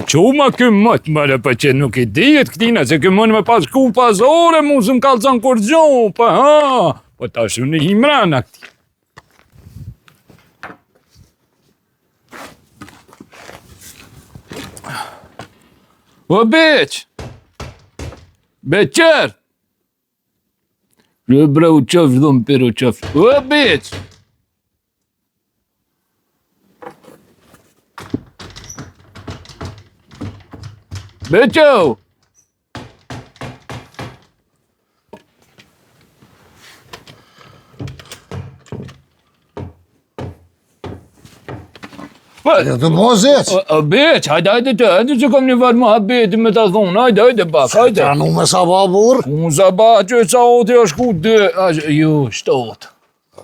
Quma kë mëtë mëre për që nuk I dijet këtina, se kë mënë me pas ku pazore, mu së më kalëzën kur gjohë, pa ha, po ta shumë në himrana këti. O beq! Beqer! Bre u qëfë dhumë për u qëfë. O beq! Beqo! Ja të po zeq? Beq, hajde që kom një varë më habeti me të thonë, hajde bak, hajde. Qa nu me sa ba burë? Unë sa ba që sa oti është ku dë, ju, shtot.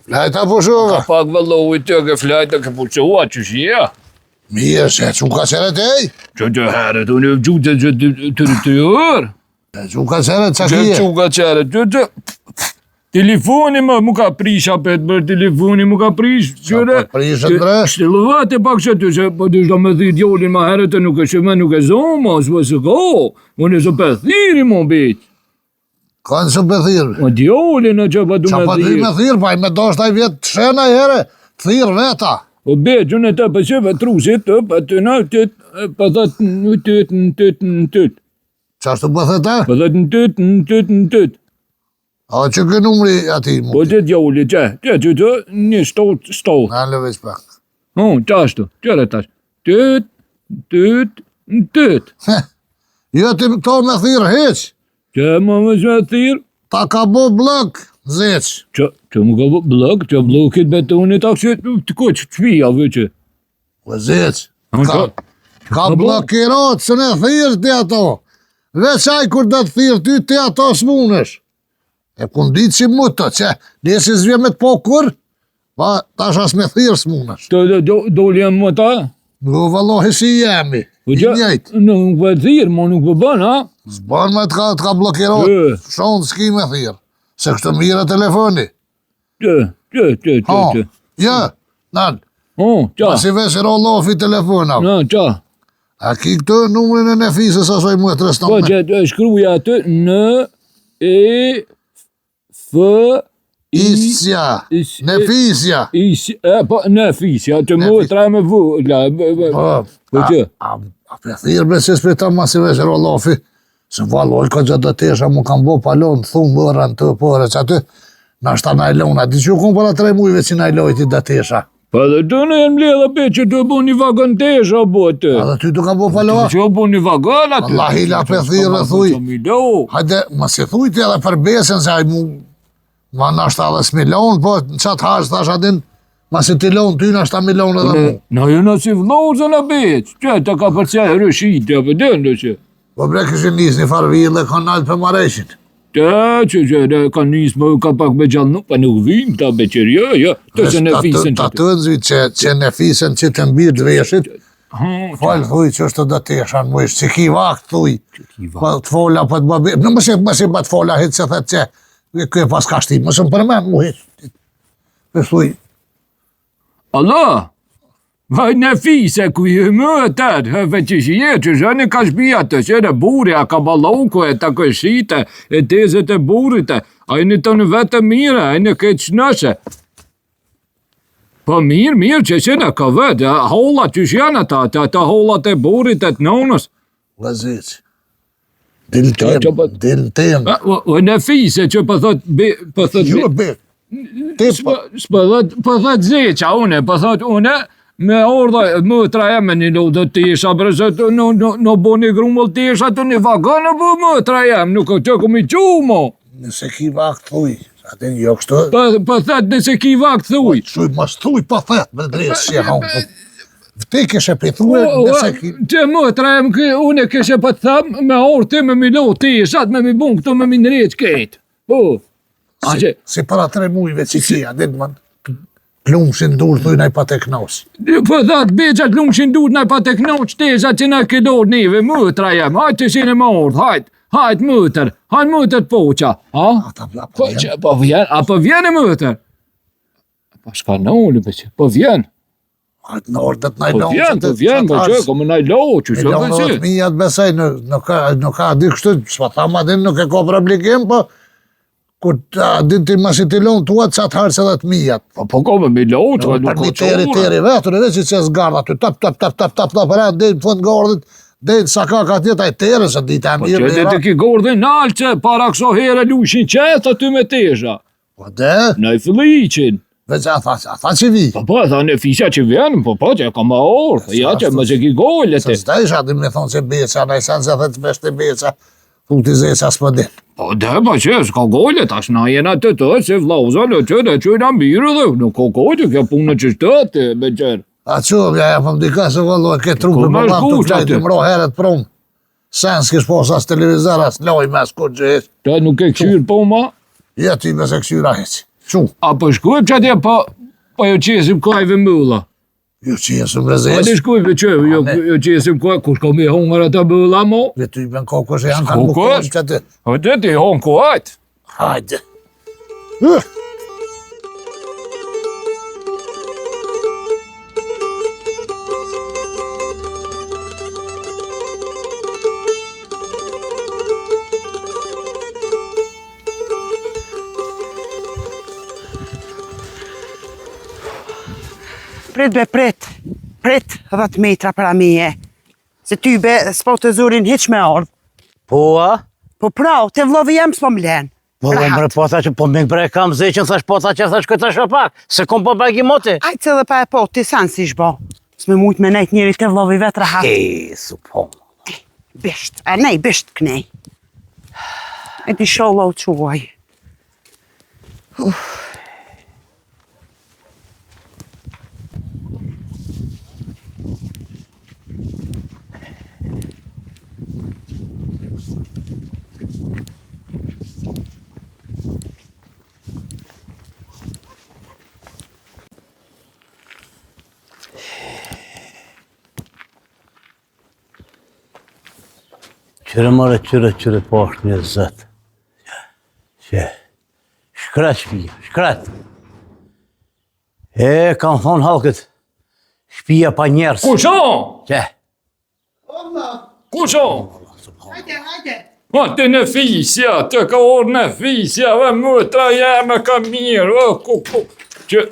Flajta po shuve? Ka pak vëllohi të ke flajta ke puqoha që shia. Mirë, se që ka qeret ej? Që të herët, unë e gjutë që të jërë. Që ka qeret, qa kje? Që ka qeret, që telefoni mu ka prish apet bërë, telefoni mu ka prish. Qa për prishët bre? Shtilëvat e pak që të që po të shdo me dhit jolin ma herët e nuk e shime, nuk e zonë, s'po se ka. Unë e së pëthiri mu bitë. Ka në së pëthirë? O djolin e që pa du Qa me pa dhirë. ty me thirë, pa I me do shtaj vjetë të shena here, thirë veta. O beq, unë e të pësëve trusit të të në pëthat në tët. Qa shtu pëthet e? Pëthat në tët. A që kë numri ati mu? Po të djoli, që një stot. Në lëveç pak. Qashtu, qëre tash. Tët. Jo ti to me thirë heq. Që më me thirë? Ta ka bo blok, zeq. Që më ka blok, që blokit betonit aksit, të ko që qpija vëqë. Po zeq. Ka blokirat së ne thirë ti ato. Veçaj kur dhe të thirë ty, ti ato s'munësh. E kun ditë që mu të që nesi zvje me të po kur, pa tash as me thirë s'munësh. Doli e më ta? Në vëllohi si jemi, I njejtë. Nuk për thirë, ma nuk për bën, ha? S'ban me të ka blokirat, shonë s'ki me thirë. Se kështë mire telefoni. Që. Ja, nan. Qa. Si vesi rollofi telefona. Qa. A ki këtë numrin e Nefisës asoj mu e të reston Po me? që shkruja atë Isja, Nefisja. Po, Nefisja, që më tra me vu. Po që? A për thirë me që s'për ta ma si vesi rollofi. Se valoj ka gjë dhe tesha mu kam bo palon, thumë bërën të pore që aty. Na shta najlona, di që kom para 3 mujve që najlojti dhe tesha. Pa dhe të në jenë mledha pe që të bu një vagon tesha, bo të. A dhe ty të ka bo paloa? Që bu një vagon aty. Allah hila për thirë e thuj. Hajde, ma si thuj të edhe për besen se hajde mu, ma nashta edhe s'milon, po në qatë hashtë thash adin, ma si t'ilon ty nashta milon edhe mu. Në ju në si vlozën e beq, që të ka përcej rëshit, ja për dëndë që. Po bre këshin njës një farvijin dhe ka nalë për mareshin. Që ka njës më ka pak me gjallë nuk, pa nuk vim, ta beqerja, ja, të që Nefisën që Ta të nëzvi që Nefisën që të mbirë të veshit, falë thuj që është të dëteshan më ishtë, që ki vakt thuj, të fola për të babi, në mëse për të fola hitë që thëtë që këj pas ka shtim, mëse më përmen mu hitë, për thuj. Allah, vaj Nefise ku ju më tërë, hëve që shje, që zhëni ka shbija të qëre buri, a ka balonko e të këshite, e tezet e burit, a i në të në vetë mire, a i në këtë shnëshe. Po mirë, që qëna ka vetë, holat që shjana ta holat e burit e të nonës. Vëzic, dil tem. O Nefise që pëthot, Jo, be, pëthot zeqa une, pëthot une, me orda, më traja me një lodë të tisha, përse në bo një grumëll tisha të një vagonë, po më traja, nuk që kom I qumo. Nëse ki vakt thuj, atin jo kështu. Pëthet nëse ki vakt thuj. Shuj, mas thuj pëthet, me dresë që hanë. Vte këshe pëthuj, nëse ki... Që më traja, une këshe pëtham, me orë të me mi lodë tishat, me mi bun këtu me mi nëreq këtë. Po. Si para 3 mujve që ki, adin man... Plumshin dur thuj naj pa teknos. Po thatë beqat plumshin dur naj pa teknos, tezat që na këdor neve, mëtra jem, hajtë të shine më ordë, hajtë mëtër, hajtë mëtër poqa, ha? Po vjen, a po vjen e mëtër? Po shka në ullë, po vjen. Hajtë në ordet në Po vjen, po që, kom në loqë, që që vësi. 10.000 besej, nuk ka di kështu, s'pa tha ma din nuk e ka problem, po kur din ti masi ti lonë tuat, qatë harës edhe 10.000. Po kom me loqë, Për një teri vetër, edhe që qes garda, ty tap, për e dhe në fund gardit, dhe sa ka tjetë aj teri, se dita e Po mirë. që të ki gordin nalë që para këso here lushin qetë aty me tesha. Po dhe, Në i fëlliqin. veç a tha që vi. Po, tha në fisha që vjen, po, që ka ma orë, ja që më që ki gollet Se s'da isha di me thonë që beqa, në i sen që dhe të vesh të beqa, puti zeqa s'po din. Po, po që, s'ka gollet, tash na jena të që vlauza në që na mirë dhe, nuk ka gollet, kjo punë që shtëtë, me qërë. A qëmë, ja për mdika se vëlloj, ke trupi për mamë të qajtë të mro heret prumë. Sen s'kish posa as televizor, as loj me s'ko gjithë. Ta nuk e këshyrë po ma? Ja ty me se këshyra heqë. Qu? A po shkujp që atje po jo qesim kajve mëlla? Jo qesëm A rezesh. di shkujp e që, jo qesim kajve, kush ka me hongër ata mëlla mo? Dhe ty ben kokës e janë kanë Kokës? bukon që ty. O të ti hongë kajt? Hajde. Prit be prit, 10 metra para meje. Se ty be s'po të zurin hiq me ardh. Po, a? Po pra, te vlovi jem s'po m'len. Po, mbre, po tha që po me bre kam zeqën, thash po tha që thash këtë shopak, se kom po bagi moti. Ajtë edhe pa e po, ti san si shbo. S'me mujt me nejt njeri te vlovi vet rahat. Supon. Bisht, bisht knej. E ti shollo u quaj. Qyre po është një zët. Që, shkrat shpija, shkrat. Kam thonë halkët, shpija pa njerës. Kushon? Që? Kushon? Hajde. Ma të në fisja, të ka orë në fisja, vë mëtra jeme ka mirë, që,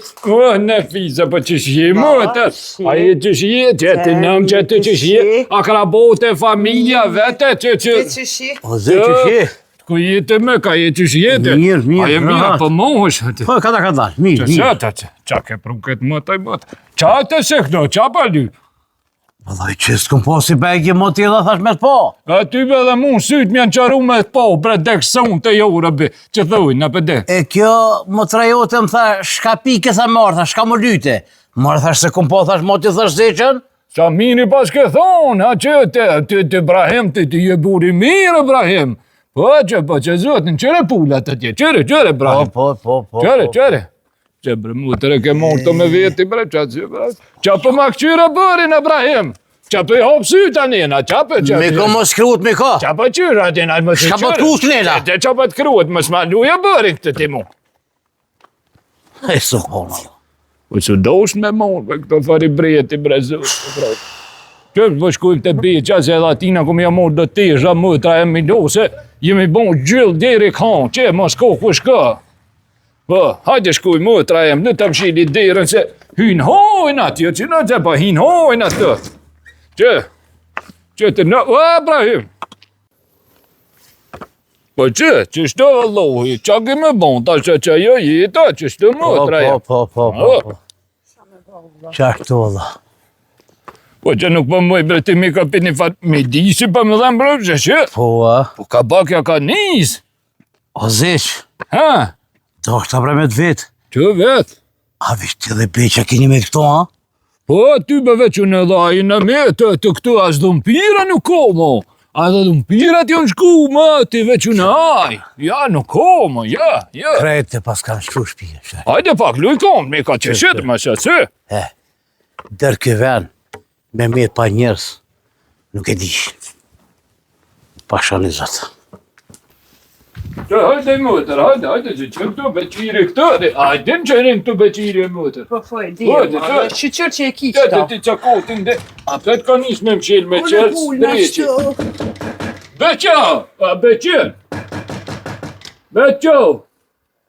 në fisja, për që shje mëtra, a e që shje, që të nëmë që të që shje, a kra bote familja vete, që, O zë që shje? ku jetë me, ka jetë që shje, Mirë, a e mirë, rahat. për mohësh, Po, ka dash, mirë. qa ke pruket mëtaj mëtë, qa të sekno, qa pa ly? Vëllaj, që s'kom po si begi moti edhe thash me t'po. A ty be dhe mu syt m'janë qaru me po, bre dekson të jore be, që thuj, në pëde. E kjo më trajote më tha, shka pike sa marë, tha, shka më lyte. Marë thash se kom po thash moti thash zeqën. Qa mini pas ke thonë, a që të Ibrahim, të je buri mirë, Ibrahim. Po që zotin, qëre pullat atje, qëre, Ibrahim. Po. Qëre. Që bre mu të reke mund të me veti, bre, qa për ma këqyre bërin, Ibrahim. Qa për i hopë syta njena, qa për që... Me ko më s'kruat me ka. Qa për qyra atjena, më të Shka për t'kruat knela? Qa për t'kruat, më s'maluja bërin këtë ti mu. E so kona. Po që dosh me morë, këto fari brejti, bre, zotë. Që vë shkujmë të bje, që se edhe atina kom ja morë do tesha, mëtra e milose, jemi bon gjyllë deri kanë, që më s'ko ku shka. Po, hajde shkuj mëtra e më, në të mshili derën se hynë hojnë atje, që në që pa hynë hojnë atë. Që të në, Ibrahim. Po që shtë Allahi, që ke me bon, ta që jo jeta, që shtë mëtra e më. Po. Qartë Allah. Po që nuk po mëj bre ti mi ka për një fatë me disi pa më dhemë bre, që? Po, a? Po ka bakja ka njës. O zeq, Ha? do është të bre me të vetë. Që vetë? A vishtë edhe beqa keni me këto, a? Po, ty be veç në dhaj në me të këtu as dhumpira nuk ko, mo. A dhe dhumpirat janë shku, mo, ti veç në aj. Ja, nuk ko, mo, ja. Krejtë pas kanë shku shpije. Hajde pak, lujkom, me ka qëshet, ma që. Dërë këven, me metë pa njerës, nuk e dish. Pasha një zëtë. Hajde motër, hajde që qëmë të beqiri këtë, hajde në qërim të beqiri motër. Po, shqyqër që e kishtë Qëtë ti që kotin dhe, a pëtë ka njës me mshil me qërës, dreqi. Beqo, a beqir. Beqo.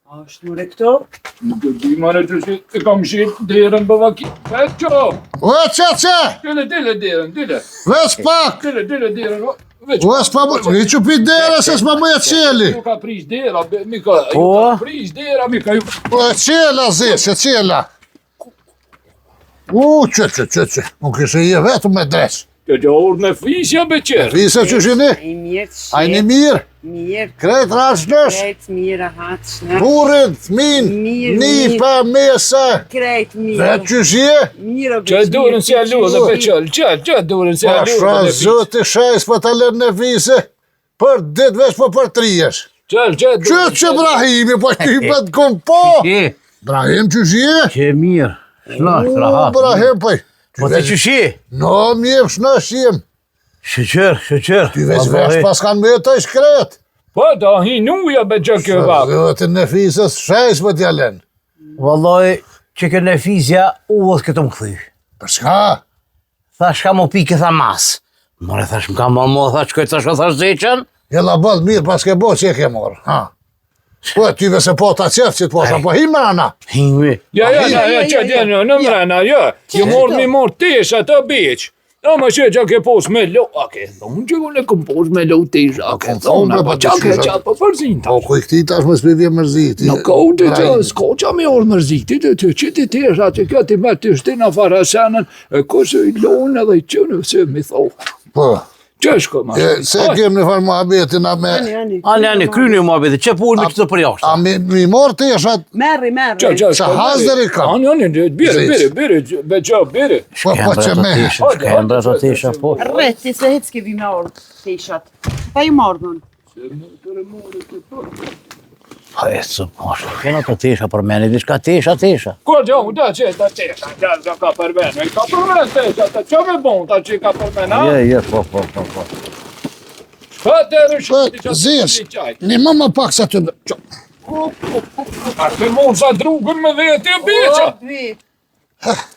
A është nure këto? Nuk e di mare të që të kam mshil derën bëvaki. Beqo. Që? Dile derën, dile. Veç pak! Dile derën. Veç pa i që pi dere se s'ma më e qeli. Ju ka prish dera, Mika. Ju ka prish dera, Mika. Po e qela zeshe, qela. Që. Nuk ishe je vetu me dresh. Që orë në fisja beqer. Fise që shini? I mirë të A i një mirë? Mirë. Krejt rashnësh? Krejt mirë, hatë shnë. Burit, min, Mirë, nipa, mesa. Krejt mirë. Vetë që shje? Mirë, Që durën si alu dhe beqer. Që durën si alu dhe Pasha beqer. zoti shajs për të lërë në fise. Për dit veç po për trijesh. Që Brahimi, po që i bet kom po. Brahim që shje? Që mirë. Shnash, rahat. Brahim, po. Po të që shi? No, mjef shnash jem. Shqyqër. Ty veç veç pas kanë me të shkret. Po, da hinuja beqer kjo vak. Zoti në fisës shajs për t'ja len. Vallaj, që kënë e fizja, uvët këtë më këthy. Për shka? Thash ka më pikë, tha mas. More, thash më ka më, thash shkoj, thash zeqen. Jella bëllë mirë pas ke bo që e ke morë. Po, ty vese po ta qef që t'po sa po himë ana. Hingvi. Ja, që djenë në mrena, ja. Ju morë tesha të beq. Ja, ma që ke pos me lo, a ke thonë që unë e kom pos me lo tesha, a ke thonë, pa që ke qatë për përzin ta. Po, kuj këti tash më s'pivje mërziti. Në kohë të që, s'ko që me orë mërziti, të që ti tesha që kjo ti me të shtina farasenën, e kështë i lonë edhe i qënë, se mi thonë. Po, Që shko ma se kem në farë muhabetin a me... Ani, kryni më abeti, që pulë me që të përjashtë. A mi morë të eshat... Merri. Që hazëri kam. Ani, bire, beqo, bire. Po, që me... Shkembra të tesha, po. Rreti se hec ke vi me orë teshat. Pa i mordën. Pa e së poshtë, kena të tesha për meni, diçka tesha. Kur që unë da që ta tesha, që ka përmenu, i ka përmenu tesha, ta që me bon, ta që ka përmenu, a? Po. Pa të Po, rështi që zesh, të qaj. një më pak sa të... A të mund sa drugën me vete e beqa.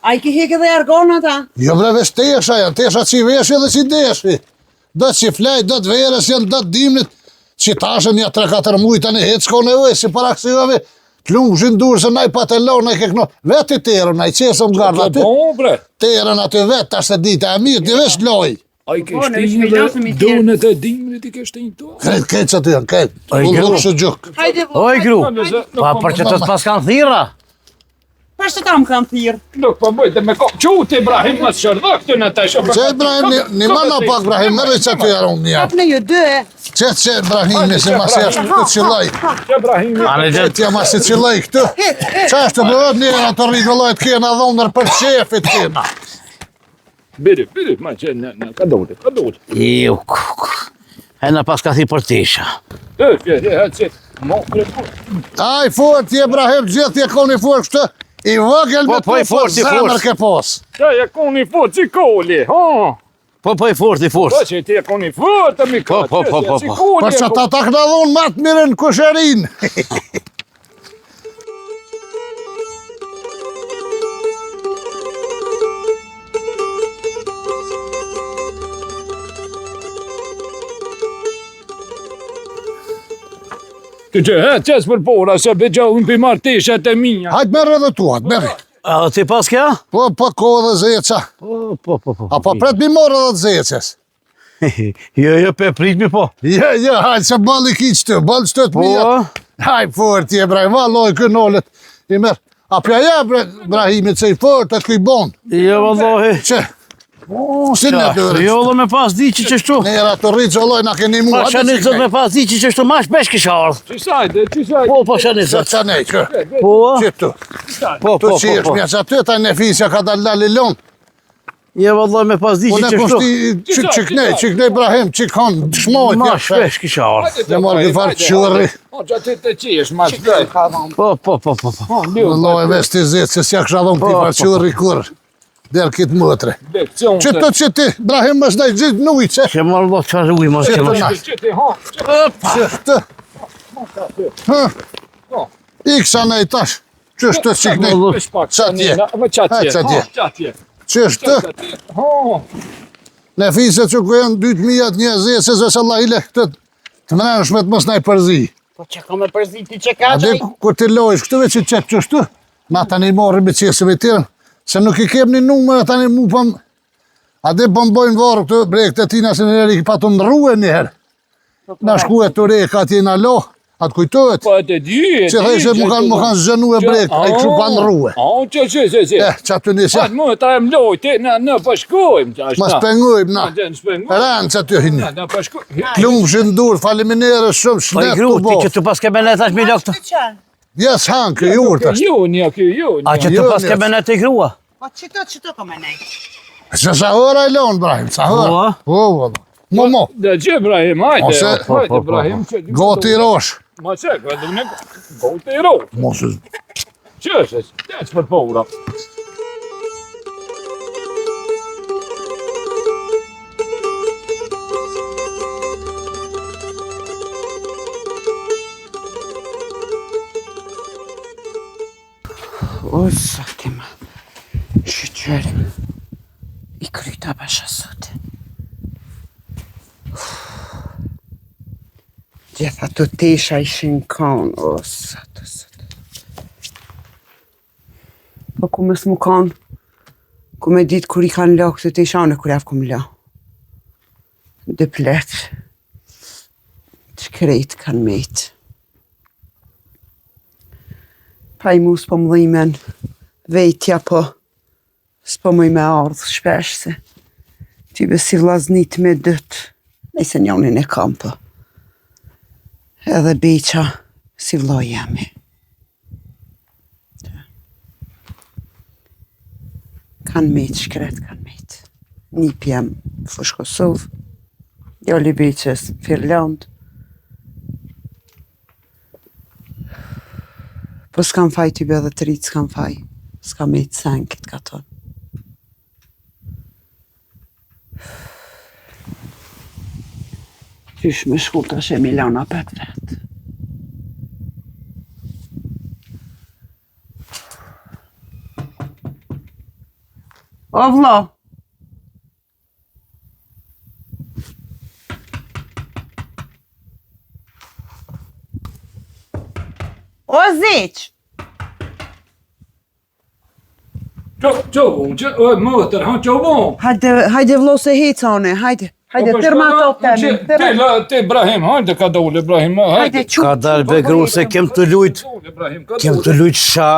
A i ki heke dhe argona ta? Jo bre vesh tesha janë, tesha që i veshi dhe që i deshi. Do që i flej, do të verës janë, do të dimnit. Që tashën një 3-4 mujtë në hetë s'ko nevoj, si para kësivave, të lumë zhindurë se naj patelon, naj kekno, vetë i terën, naj qesëm garda aty, terën aty vetë, tash të dita e mirë, ti vesh loj. A i kështin dhe donet e dimrit i kështin to? Krejt që të janë, krejt, unë lukë shë gjukë. Hajde Oj, gru, pa për që të pas kanë thira. Pa shtë tam kanë thirë. Nuk pa bëjtë me kohë, qut Ibrahim më shërdo këtë në të shumë. Që Ibrahim, një mana pak Ibrahim, mërë që të janë unë një. Kap në ju dë. Që Ibrahim, se ma se është këtë qëllaj. Ibrahim, Tja ma se qëllaj këtë. Që është të bërët një në të rigolajt kena dhonër për qefit kena. biri, ma që në ka dole. Iu, hena pas ka thi për tesha. Aj, fort, Ibrahim, gjithë je koni fort kështë. I vëgel me Po, i fort, i fort. zemër ke pos. Qa e koni fort si koli, ha? Po, i fort. Po që ti e koni fort, mi ka. Po. Për që ta këna dhonë matë mirën kusherin. Të që qësë për pora, se bëgja unë për marteshat e minja. Hajtë merë edhe tu, hajtë merë. A ti pas kja? Po, kohë dhe zeqa. Po. A po pret mi morë edhe të zeqes. Jo, pe pritmi po. Jo, hajtë se balë i ki qëtë, balë qëtë të mija. Hajtë fort, Ibrahim, valoj kënollet. I merë. A pja ja, Ibrahimit, se i fort, e kuj bon. Jo, vallohi. Që? Si në dërët? Jo, dhe me pas di që qështu. Nera të rritë që loj, na keni mua. Pa shani zot me pas di që qështu mash besh kisha ardhë. Qisajde. Po shani Se zot. që nej, që? Po, Që tu? po. Tu që është mja që aty, ta në fisja ka dalë lali lonë. Jo, vallohi me pas di që Unë e qështu. kushti qiknej Ibrahim, qikon, shmojt. Mash besh kisha ardhë. Dhe morë gëfar qërri. O që aty të qish, ma shpej. Po. Në loj vesti zetë, se s'ja kësha dhonë këti far qërri kur. Derë kitë mëtre. Që të që ti, Ibrahim, më shdaj gjithë nujë, që? Që marrë do të qarë ujë, mos Që që të mos. nash. Që të. Iksa nej tash. Qështë të qik nej? Qatje. Qatje. Qështë? Në fise që ku janë 2020, se zë Allah i le këtë të mrenshme të mos nej përzi. Po që ka me përzi ti që ka Ade kur të lojsh këtu veç i qep qështu, na tani morri me qesëve tjerën, se nuk i kem një numër, tani mu pëm, ade pëm bojnë varë këtu brekt e tina se njëri i pa të ndruhe njëherë. Na shku e të reka atje na lo, atë kujtohet. Po të di. Që thejse mu kanë zhënu e brekt, a i kështu pa ndruhe. Që. Që aty njësja, Atë mu të rem lojtë, në pëshkojmë. ma spengojmë na. Ranë që aty hinë. Klumë shëndur, faleminere shumë, Po i shnet gru, të bo. ti që të pas ke benet është mi loktë. Jes hanë, kë jurë tash. A që të pas ke benet të i grua? Po qëto ka me nej? Se sa hora e lonë, Brahim, sa hora. Po, mo. Dhe që Ibrahim, hajde. Ose- Hajde Ibrahim. Goti i rosh. Ma që, këtë në goti i rosh. Mosë, Qështë, që për pora. O, zote ma. Shqyqer. I kryta basha sote. Gjitha të tesha ishin kanë, o, sote. Po ku mes mu kanë, ku me ditë kur i kanë la këtë tesha, në kur javë ku me la. Dë pletë. Që krejtë kanë mejtë. Pa i mu s'po më dhimen vejtja, po s'po më i me ardhë shpesh se ty be si vlaznit me dëtë, nëjse njonin e kam, po. Edhe beqa si vloj jemi. Kanë mejtë shkret, kanë mejtë. Një pjem fush Kosovë, djali beqës Firland. Po s'kam faj ty be dhe të rritë s'kam faj. S'kam me të sen këtë ka tonë. Qysh me shku të ashe Milana pet vetë. O vlo! O zeq! Qovun, mëtër, qovun. Hajde vlo se hecane, hajde. Hajde, tërma to temin. Ti Ibrahim, hajde ka dole Ibrahim, Hajde, qup. Ka dalë be gru se kem të lujt, sha,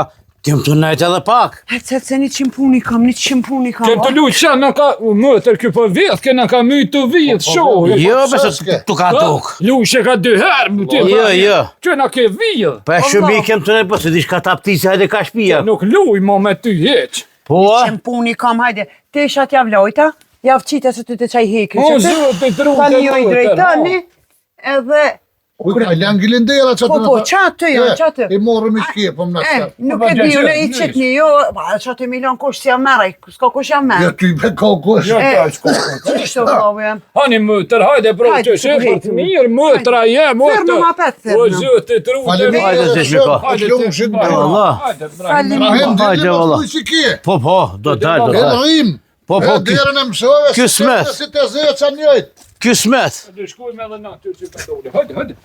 kem të najt edhe pak. Hajde, se 100 puni kam, 100 puni kam. Kem të lujt qa në ka, mëtër kjo për vjetë, kena ka mytë të vjetë, shohë. Jo, besë tu ka tuk. Lujshe ka 2 herë, ti Jo. Që na ke vjetë. Pa e shumë i kem të nejt, po se dish ka taptisi, hajde ka shpia. Nuk luj mo me ty heq. Po, 100 puni kam, hajde. Te ishat jav lojta, jav qita se ty të qaj heki. O, zëtë, drute, Tani jo i drejtani, edhe... Ka janë gjilindera që Po, qatë jo, qatë. I morëm i shkepëm në shkep. Nuk e di, unë i qitni, jo, qatë milion kush si jam meraj, s'ka kush jam Jo, meraj. ty me kokosh. Qështë të vlovu jam? Hani mëtër, hajde bro, Hajde, që shepër të mirë, mëtëra jem, Fermë ma petë, O, fermë. zëtë, drute, Faleminderit Hajde, shumë, hajde, po qlumë shënë Hajde, Allah. Hajde, Ibrahim. Rahim, Hajde, dhe valla. më si kje. Po, do dal. E rrim. Po, E derën e mësove, Ky smet. si të zëtë që njëjtë. Ky smet. Hajde, shkojme edhe na, ty që ka dole. Hajde.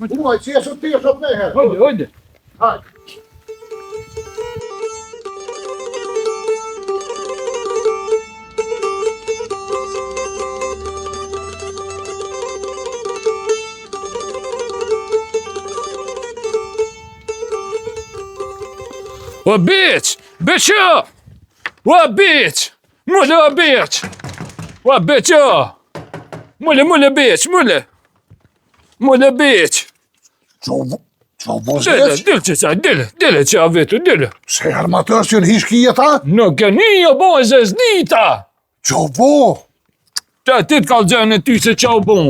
Uaj, që jesë të jesë të neherë. Hajde. Hajde. O bitch! Bitch! O bitch! Mulle o bitch! O bitch! Mulle bitch! Mulle bitch! Qobo Dile, zëtë. dile që sa, dile që a vetu, dile. Se armatër që në hishki jeta? Nuk e një o bojë zës dita! Qobo. Ta ti t'kallë gjene ty se qa u bon.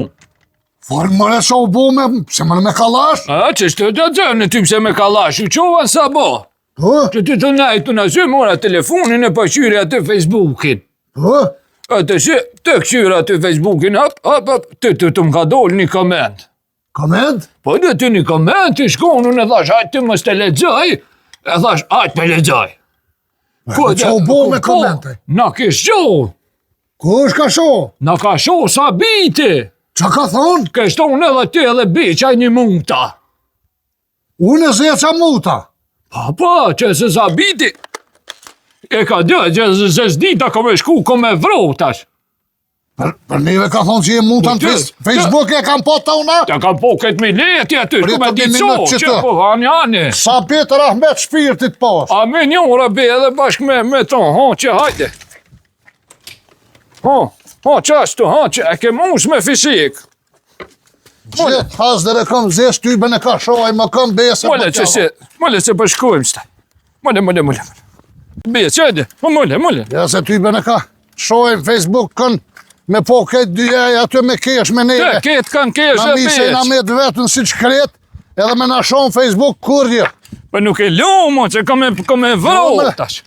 Forë mëre që u bo me, se mëre me kalash. A, që shtë të gjene ty se me kalash, u qovan sa bo. Që ty të najtu në zy mora telefonin e pëqyri atë Facebookin. Atë që të këqyri atë Facebookin, hop, të më ka dollë një koment. Koment? Po dhe ty një koment, i shkon, unë e thash, hajtë ty mos të lexoj, e thash, hajtë me lexoj. Po që u bo me komente? Na kish gjohë, Ku është ka sho? na ka shoh Sabiti, Qa ka thonë? ke shton edhe ty edhe biqaj një munta. Unë e zeca muta. Pa, që se Sabiti, e ka dë, që se s'dita ko me shku, ko me vrotash. Për neve ka thonë që je muta në Facebook e kam po të una? Ta ka po këtë mileti aty, ku me Rritë ditë një minutë që që të. po hanjani. Sa bitë rahmet shpirtit pas. A me një rabi edhe bashkë me ton, që hajde. Që ashtu, që e ke mush me fishik. Gjithë pas dhe rekom zesh tybën e ka shoaj më këm besë. Mole që përshkojmë shta. Mole. Bje, që edhe, mole. Ja se tybën e ka shoaj në Facebook kën me po këtë dyjaj aty me kesh me neve. Ketë kanë kesh Na e misë na beq. me vetën si qkret edhe me na shonë Facebook kurje. Për nuk e lumo që ka me vrotash.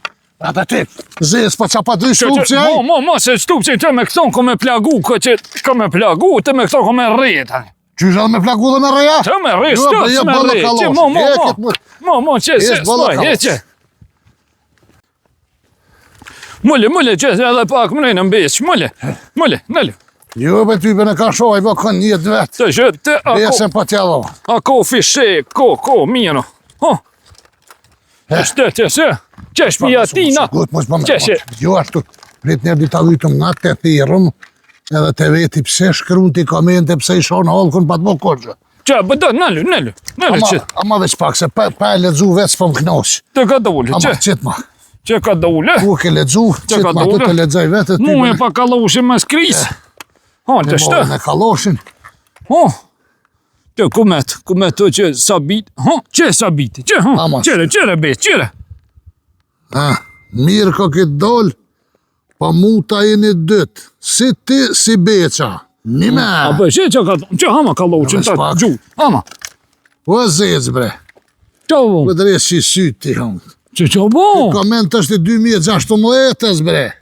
Ata ti, zes pa qa pa dy stupci aj? Mo, se stupci të me këton ko me plagu, që ka me plagu, të me këton ko me rrit. Qysh edhe me plagu dhe me reja? Të me rrit, Jo, stupci je me bëllë rrit. kalosh. Mo, që se, Jesh bëllë kalosh. që. Mole, që se edhe pak më nejnë mbesh, mole, nëllë. Jo, be tybën e ka shoaj, bo kën një vetë. Të që të, Besën pa tjelo. ako fishek, mino. Që se, që shpijatina, që se. Jo, ashtu, prit njerë di ta lujtëm nga të thirëm, edhe të veti pse shkru ti komente, pse i shonë halkun pa të bo kërgjë. Që, bëdo, nëllë, që. Ama veç pak, se pa e ledzu vetë s'po më knosh. Të ka dole, Ama qitë ma. që ka dole. Ku ke ledzu, qitë ka ma, tu dole? të ledzaj vetë. Mu e pa kaloshin me skris. Të shtë. Në kaloshin. Të kumet të që Sabit. Që Sabiti, që, Ama, qere, be, qere. Mirë ka këtë dollë, pa muta e një dytë. Si ti, si beqa. Nime. Apo, që hama kaloshin Veç të pak. gju. Hama, O zec, bre. që bo, Po dres që i sytë ti, hëmë. që bo, Koment është i 2016, bre.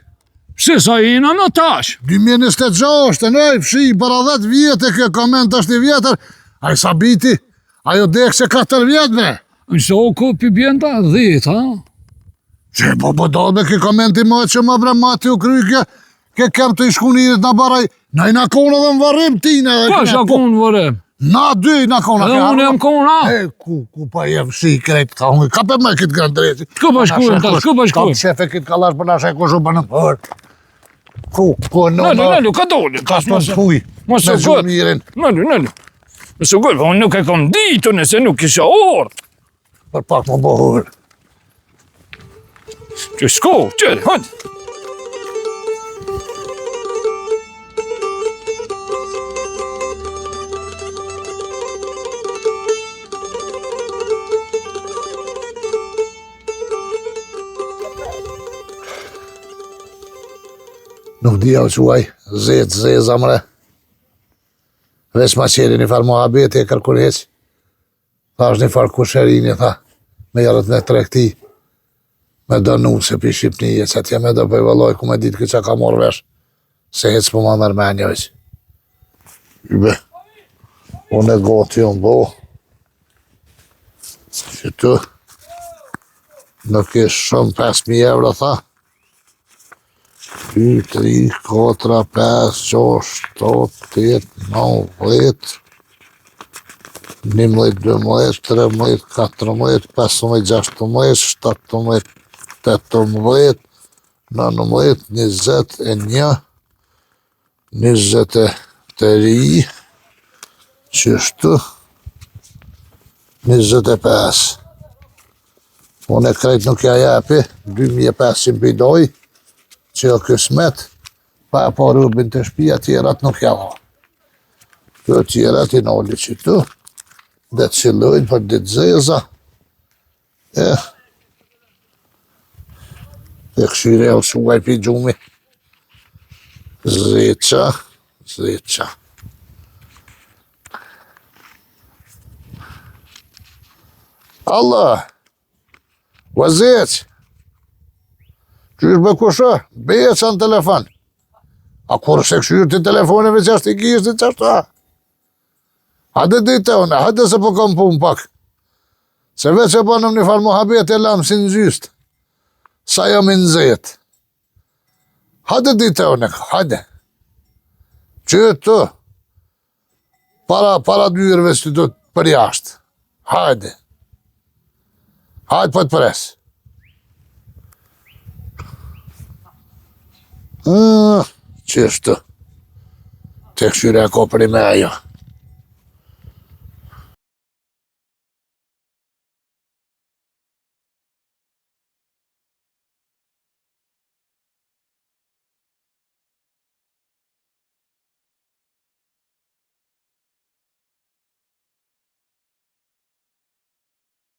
se sa jena në tash. 2026, nëj, fshi, para 10 vjetë, kë koment është i vjetër. Aj Sabiti, ajo dekë se 4 vjetë, bre. Në shoko pi bjenda 10, Që po do me kë komenti më që më bre mati u kryke, ke kem të i shkunirit në baraj, na i na kona dhe më varim tine. Ka shakon vërem. Na dy na kona. Dhe unë jam kona. E, ku pa jem shi krejt, ka unë, ka pe me kitë grandreti. Ku pa shkujem tash, ku pa shkujem? Ka shefe kitë kalash për nashe ku shumë për në për. Ku, Nëllu, ka dole. Ka të në kuj, Mos me u gjumë gët. mirin. Nëllu. Mësë gët, po unë nuk e kom ditu nëse nuk isha orë. Për pak më bohur. Që shko, qëri, hajde. Nuk dhja u quaj, zeza mre. Veç ma qeri një farë muhabeti e kërkur heq. Tha është një farë kusherini, tha, me jarët në trekti. Me dënu se pi Shqipnije, që atje me do për i vëlloj, ku me ditë këtë që ka morë vesh. Se hec për ma mërmenja veç. Ibe, unë e goti unë bo. Që tu, nuk ish shumë 5.000 euro, tha. 2, 3, 4, 5, 6, 7, 8, 9, 10, 11, 12, 13, 14, 15, 16, 17, 18, 19, 21, 23, qështu, 25. Unë e krejt nuk ja jepi, 2500 bidoj, që jo kësmet, pa e po rubin të shpia, tjerat nuk java. Kjo tjerat i nolli që tu, dhe të qilojnë për ditë zeza, e këshire u shuaj pi gjumi. Zeqa. Allah, vazec, qysh be kusha, beqa në telefon. A kur se këshyrë të telefoneve që ashtë i gjishtë që ashtë ta? Hajde dite une, hajde se po kom pun pak. Se veç e banëm një farë muhabet e lamë si në gjyst. Sa jam i nëzjet. Hajde dite une, hajde. Qëtë, para dyrëve së të për jashtë. Hajde. Hajde për të pres. Qështë, te këshyre e kopëri me ajo.